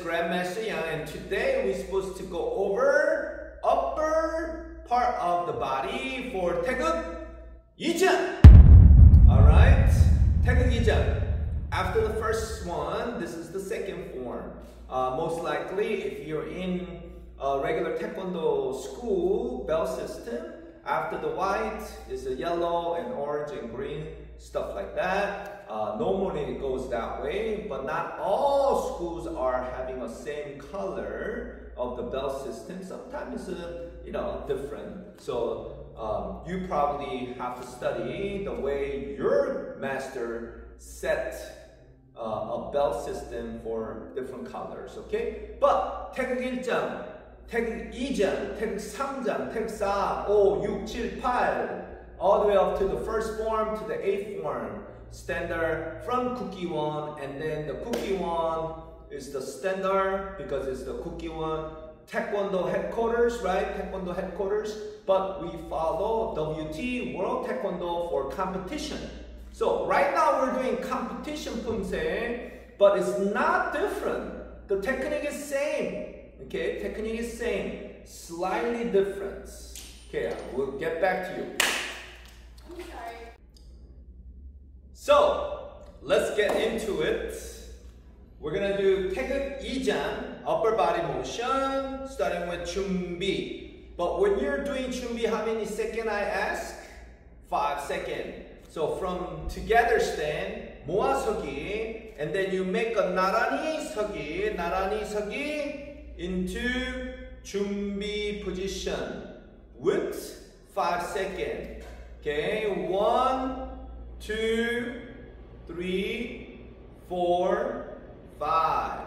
Grandmaster Yang, and today we're supposed to go over upper part of the body for Taeguek Jang. Alright, Taeguek Jang. After the first one, this is the second form. Most likely, if you're in a regular Taekwondo school bell system, after the white is the yellow and orange and green, stuff like that. Normally it goes that way, but not all schools are having the same color of the bell system. Sometimes it's different. So you probably have to study the way your master set a bell system for different colors. Okay, but Taeguek 1장, Taeguek 2장, Taeguek 3장, Taeguek 4, 5, 6, 7, 8, all the way up to the first form to the 8th form. Standard from Cookie 1, and then the Cookie 1 is the standard because it's the Cookie 1 Taekwondo headquarters, right? Taekwondo headquarters, but we follow WT, World Taekwondo, for competition. So right now we're doing competition Pumse, but it's not different. The technique is same. Okay, technique is same, slightly different. Okay, we'll get back to you. I'm sorry. So let's get into it. We're gonna do Taeguek Jang, upper body motion, starting with 준비. But when you're doing 준비, how many seconds I ask? 5 seconds. So from together stand, 모아서기, and then you make a 나란히 서기 into 준비 position with 5 seconds. Okay, 1, 2, 3, 4, 5.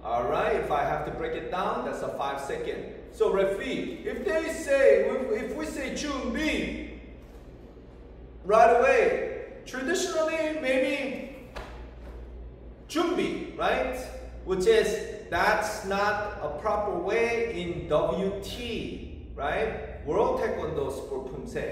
Alright, if I have to break it down, that's a 5 second. So referee, if we say 준비 right away, traditionally maybe 준비, right? Which is, that's not a proper way in WT, right? World Taekwondo Sport Pumse.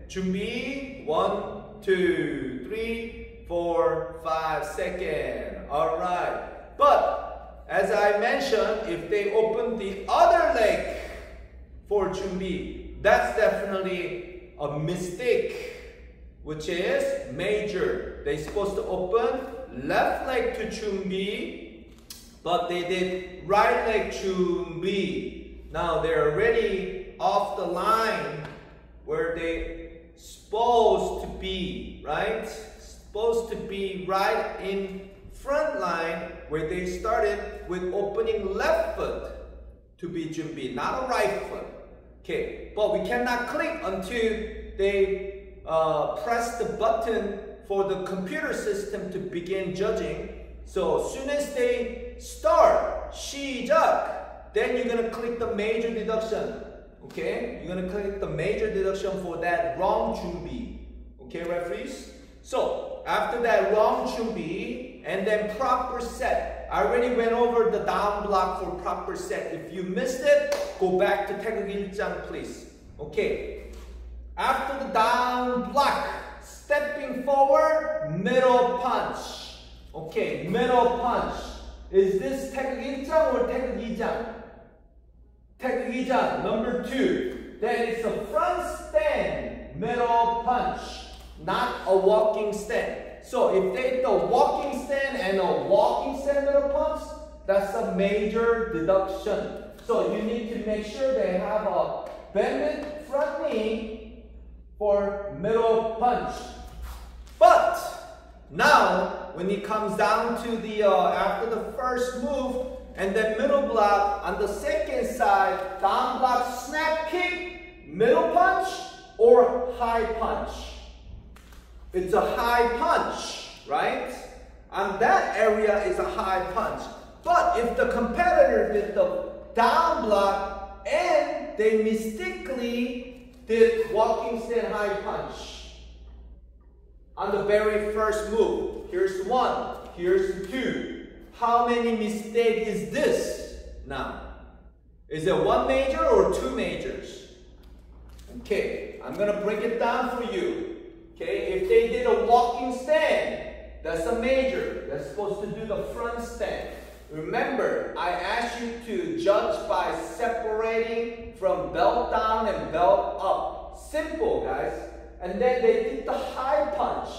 준비, 1, 2, 3, 4, 5 seconds. Alright. But as I mentioned, if they open the other leg for 준비, that's definitely a mistake, which is major. They're supposed to open left leg to 준비, but they did right leg 준비. Now they're already off the line where they supposed to be, right? Supposed to be right in front line where they started with opening left foot to be 준비, not a right foot. Okay, but we cannot click until they press the button for the computer system to begin judging. So as soon as they start, 시작, then you're gonna click the major deduction. Okay, you're gonna click the major deduction for that wrong 준비. Okay, referees? So after that wrong 준비 and then proper set. I already went over the down block for proper set. If you missed it, go back to Taeguek Jang, please. Okay. After the down block, stepping forward, middle punch. Okay, middle punch. Is this Taeguek Jang or Taeguek Jang? Taeguek Jang, number 2. Then it's a front stand, middle punch, not a walking stand. So if they do a walking stand and a walking stand middle punch, that's a major deduction. So you need to make sure they have a bended front knee for middle punch. But now when it comes down to the after the first move, and then middle block on the second side, down block, snap kick, middle punch, or high punch. It's a high punch, right? And that area is a high punch. But if the competitor did the down block and they mistakenly did walking stand high punch on the very first move, here's 1, here's 2. How many mistakes is this now? Is it 1 major or 2 majors? Okay, I'm gonna break it down for you. Okay, if they did a walking stand, that's a major. They're supposed to do the front stand. Remember, I asked you to judge by separating from belt down and belt up. Simple, guys. And then they did the high punch.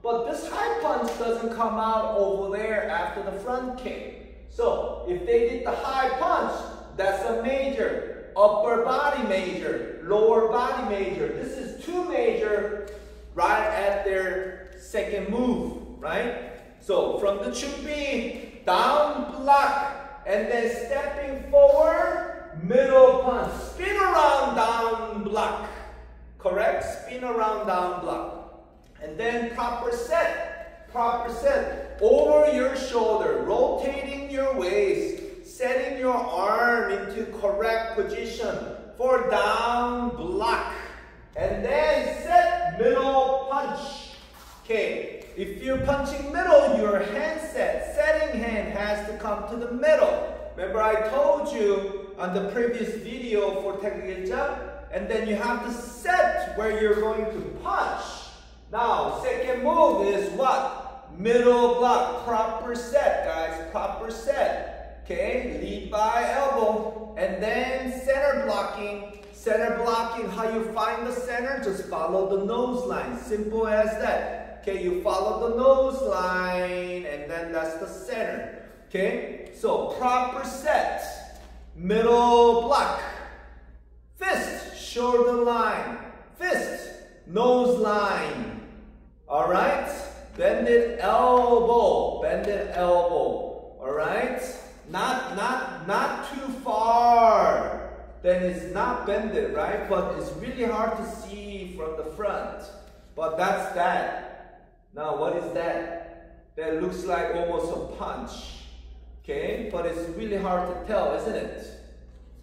But this high punch doesn't come out over there after the front kick. So, if they did the high punch, that's a major. Upper body major, lower body major. This is two major right at their second move, right? So, from the 준비, down block, and then stepping forward, middle punch. Spin around, down block. Correct? Spin around, down block. And then proper set. Proper set. Over your shoulder, rotating your waist, setting your arm into correct position for down block. And then set, middle punch. Okay. If you're punching middle, your hand setting hand has to come to the middle. Remember I told you on the previous video for Taeguek Jang, and then you have to set where you're going to punch. Now, second move is what? Middle block, proper set, guys, proper set. Okay, lead by elbow, and then center blocking. Center blocking, how you find the center? Just follow the nose line, simple as that. Okay, you follow the nose line, and then that's the center. Okay, so proper set, middle block, fist, shoulder line, fist, nose line. All right, bended elbow, bended elbow. All right, not too far. Then it's not bended, right? But it's really hard to see from the front. But that's that. Now, what is that? That looks like almost a punch. Okay? But it's really hard to tell, isn't it?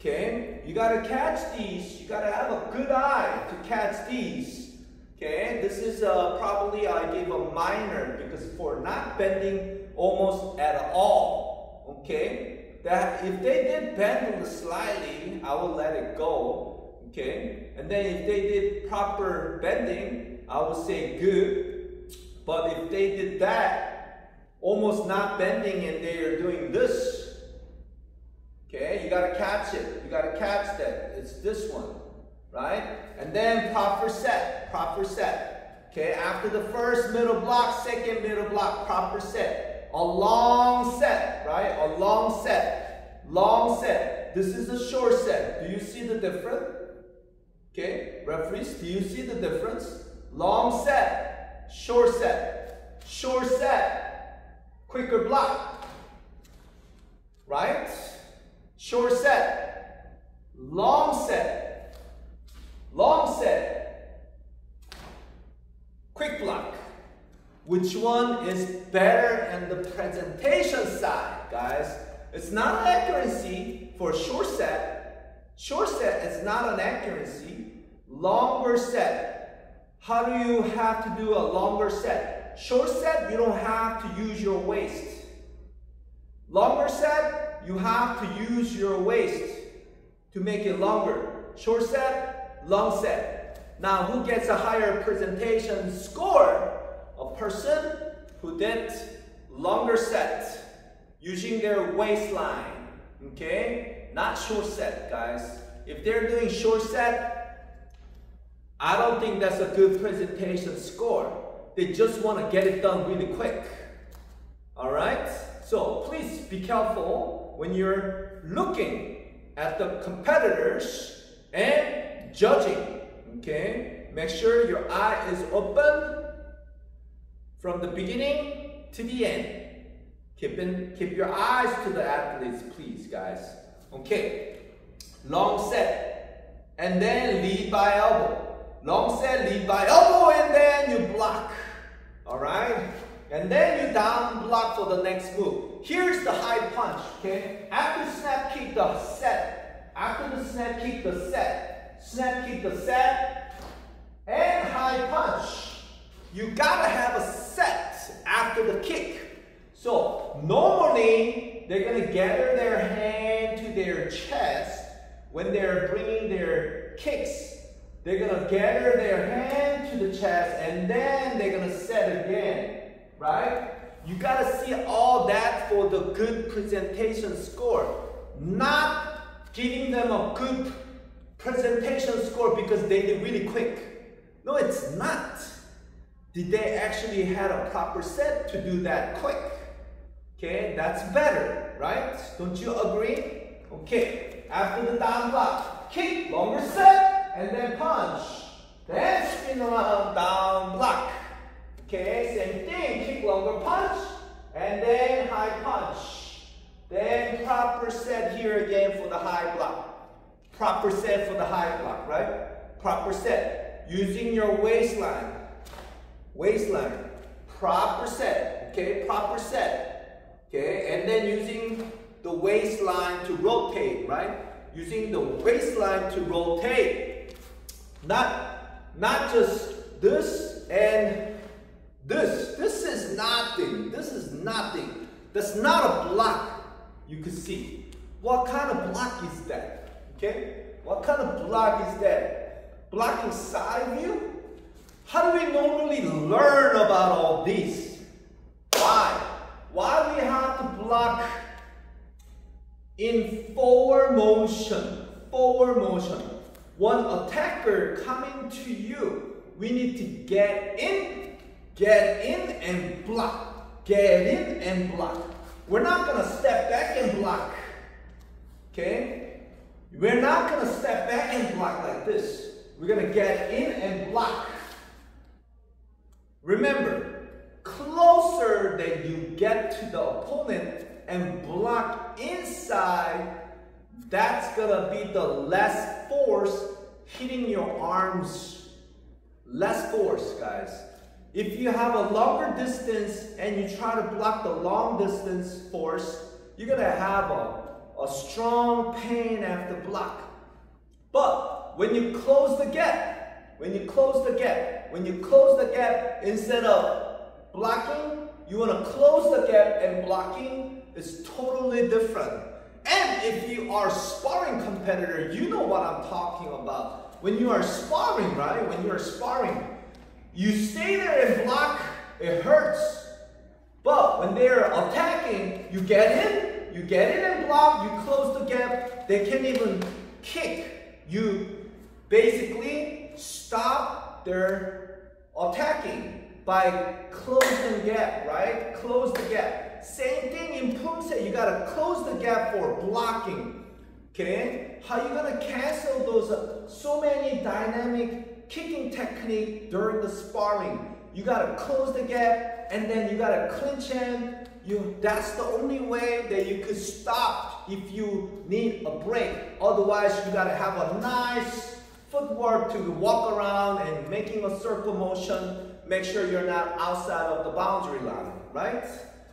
Okay? You gotta catch these. You gotta have a good eye to catch these. Okay? This is probably I give a minor because for not bending almost at all. Okay? That if they did bend slightly, I will let it go. Okay? And then if they did proper bending, I would say good. But if they did that, almost not bending and they are doing this, okay, you gotta catch it. You gotta catch that. It's this one, right? And then proper set, proper set. Okay, after the first middle block, second middle block, proper set. A long set, right? A long set. Long set. This is a short set. Do you see the difference? Okay, referees, do you see the difference? Long set. Short set, short set, quicker block, right? Short set, long set, quick block. Which one is better in the presentation side, guys? It's not an accuracy for short set. Short set is not an accuracy. Longer set. How do you have to do a longer set? Short set, you don't have to use your waist. Longer set, you have to use your waist to make it longer. Short set, long set. Now, who gets a higher presentation score? A person who did longer set using their waistline. Okay? Not short set, guys. If they're doing short set, I don't think that's a good presentation score. They just want to get it done really quick. Alright? So please be careful when you're looking at the competitors and judging. Okay? Make sure your eye is open from the beginning to the end. Keep your eyes to the athletes, please, guys. Okay. Long set. And then lead by elbow. Long set, lead by elbow, and then you block. Alright? And then you down block for the next move. Here's the high punch, okay? After snap kick the set. After the snap kick the set. Snap kick the set. And high punch. You gotta have a set after the kick. So normally they're gonna gather their hand to their chest when they're bringing their kicks. They're going to gather their hand to the chest and then they're going to set again. right? You gotta see all that for the good presentation score. Not giving them a good presentation score because they did really quick. No, it's not. Did they actually had a proper set to do that quick? Okay, that's better, right? Don't you agree? Okay, after the down block, kick, longer set, and then punch. Then spin around, down block. Okay, same thing, kick, longer punch, and then high punch. Then proper set here again for the high block. Proper set for the high block, right? Proper set. Using your waistline. Waistline. Proper set. Okay, proper set. Okay, and then using the waistline to rotate, right? Using the waistline to rotate. Not just this and this. This is nothing. This is nothing. That's not a block. You could see. What kind of block is that? Okay? What kind of block is that? Blocking side view? How do we normally learn about all these? Why? Why we have to block in forward motion? Forward motion. One attacker coming to you, we need to get in and block. Get in and block. We're not going to step back and block. Okay? We're not going to step back and block like this. We're going to get in and block. Remember, closer that you get to the opponent and block inside, that's going to be the less force hitting your arms. Less force, guys. If you have a longer distance and you try to block the long distance force, you're going to have a strong pain after block. But when you close the gap, when you close the gap, instead of blocking, you want to close the gap and blocking is totally different. And if you are sparring competitor, you know what I'm talking about. When you are sparring, right? When you are sparring, you stay there and block, it hurts. But when they're attacking, you get in and block, you close the gap, they can't even kick. You basically stop their attacking by closing the gap, right? Close the gap. Same thing in Pumse, you gotta close the gap for blocking. Okay? How you gonna cancel those so many dynamic kicking technique during the sparring? You gotta close the gap and then you gotta clinch in. That's the only way that you could stop if you need a break. Otherwise, you gotta have a nice footwork to walk around and making a circle motion. Make sure you're not outside of the boundary line, right?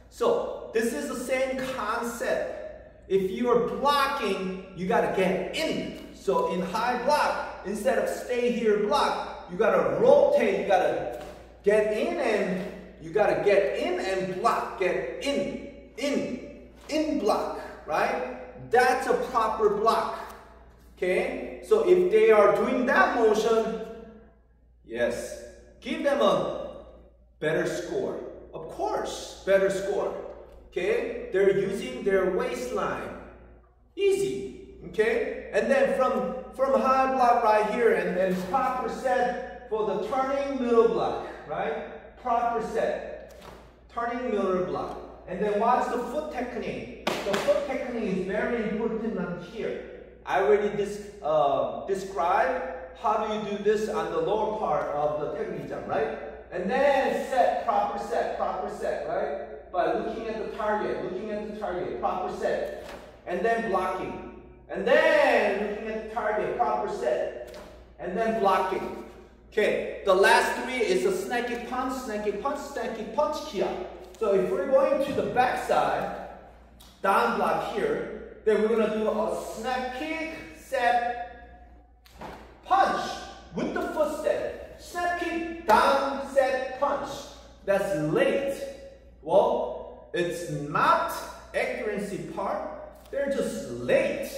So this is the same concept. If you are blocking, you gotta get in. So in high block, instead of stay here block, you gotta rotate, you gotta get in and you gotta get in and block, get in block, right? That's a proper block, okay? So if they are doing that motion, yes, give them a better score. Of course, better score, okay? They're using their waistline, easy, okay? And then from high block right here and then proper set for the turning middle block, right? Proper set, turning middle block. And then watch the foot technique. The foot technique is very important on here. I already described how do you do this on the lower part of the technique jump, right? And then set, proper set, right? By looking at the target, proper set. And then blocking. And then looking at the target, proper set. And then blocking. Okay, the last three is a snaky punch here. So if we're going to the back side, down block here, then we're going to do a snap kick, set, punch with the foot step. Snap kick, down, set, punch. That's late. Well, it's not accuracy part. They're just late.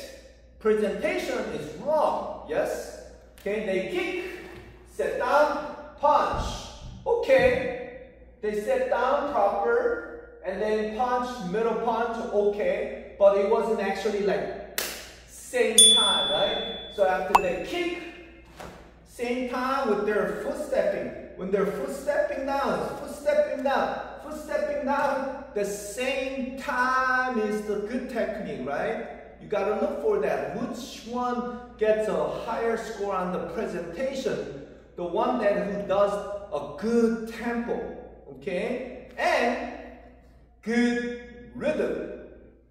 Presentation is wrong. Yes? Okay, they kick. Set down, punch. Okay. They sit down proper and then punch, middle punch, okay. But it wasn't actually like same time, right? So after they kick, same time with their foot stepping. When they're foot stepping down, the same time is the good technique, right? You gotta look for that. Which one gets a higher score on the presentation? The one that who does a good tempo, okay? And good rhythm.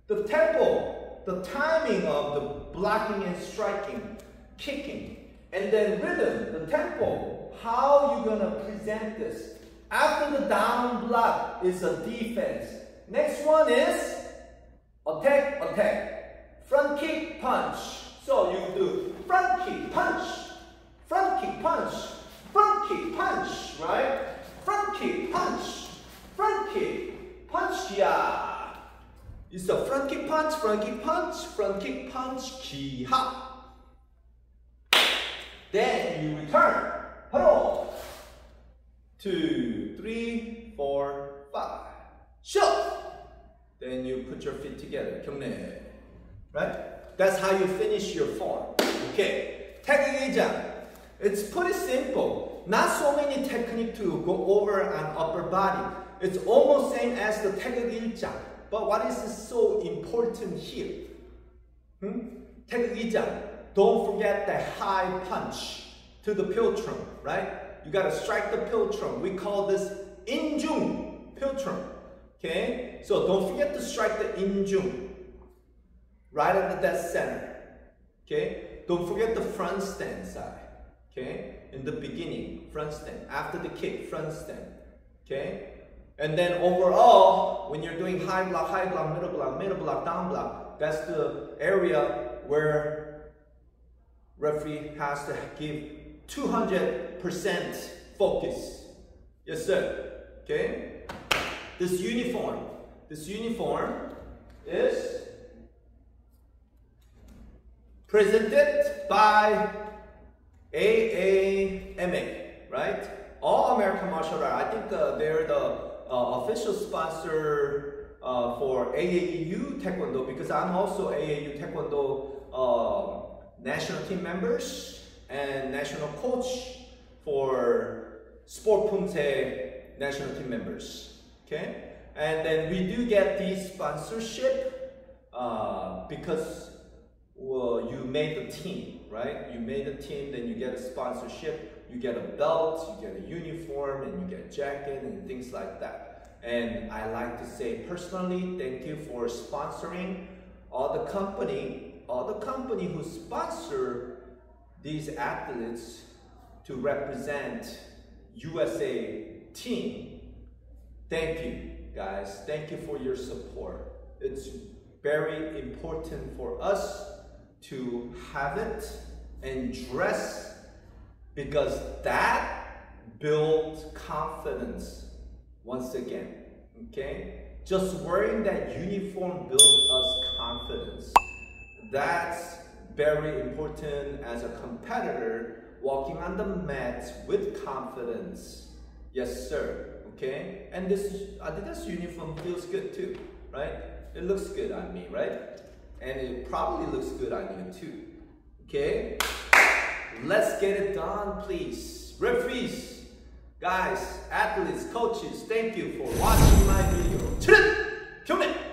The tempo, the timing of the blocking and striking, kicking, and then rhythm, the tempo, how you gonna present this. After the down block is a defense. Next one is attack, attack. Front kick, punch. So you do front kick, punch, front kick, punch, front kick, punch, right? Front kick, punch, front kick, punch, yeah. It's a front kick, punch, front kick, punch, front kick, punch, ki, ha. Then you return. Hello. 2, 3, 4, 5. Shove. Then you put your feet together. 경례. Right? That's how you finish your form. Okay. Taeguek Jang. It's pretty simple. Not so many technique to go over on upper body. It's almost same as the Taeguek Jang. But what is so important here? Taeguek Jang. Don't forget the high punch to the piltrum, right? You gotta strike the piltrum. We call this injung piltrum. Okay? So don't forget to strike the injung right at the dead center. Okay? Don't forget the front stand side. Okay? In the beginning, front stand. After the kick, front stand. Okay? And then overall, when you're doing high block, middle block, down block, that's the area where referee has to give 200% focus. Yes, sir. Okay? This uniform is presented by AAMA, right? All American Martial Arts. I think they're the official sponsor for AAU Taekwondo, because I'm also AAU Taekwondo national team members and national coach for Sport Pumse national team members. Okay, and then we do get these sponsorship because you made the team, right? You made a team, then you get a sponsorship, you get a belt, you get a uniform, and you get a jacket and things like that. And I like to say personally, thank you for sponsoring all the company who sponsor these athletes to represent USA team. Thank you, guys. Thank you for your support. It's very important for us to have it and dress, because that builds confidence once again. Okay? Just wearing that uniform builds us confidence. That's very important as a competitor, walking on the mat with confidence. Yes, sir. Okay? And this Adidas uniform feels good too, right? It looks good on me, right? And it probably looks good on you too. Okay? Let's get it done, please. Referees, guys, athletes, coaches, thank you for watching my video. 경례!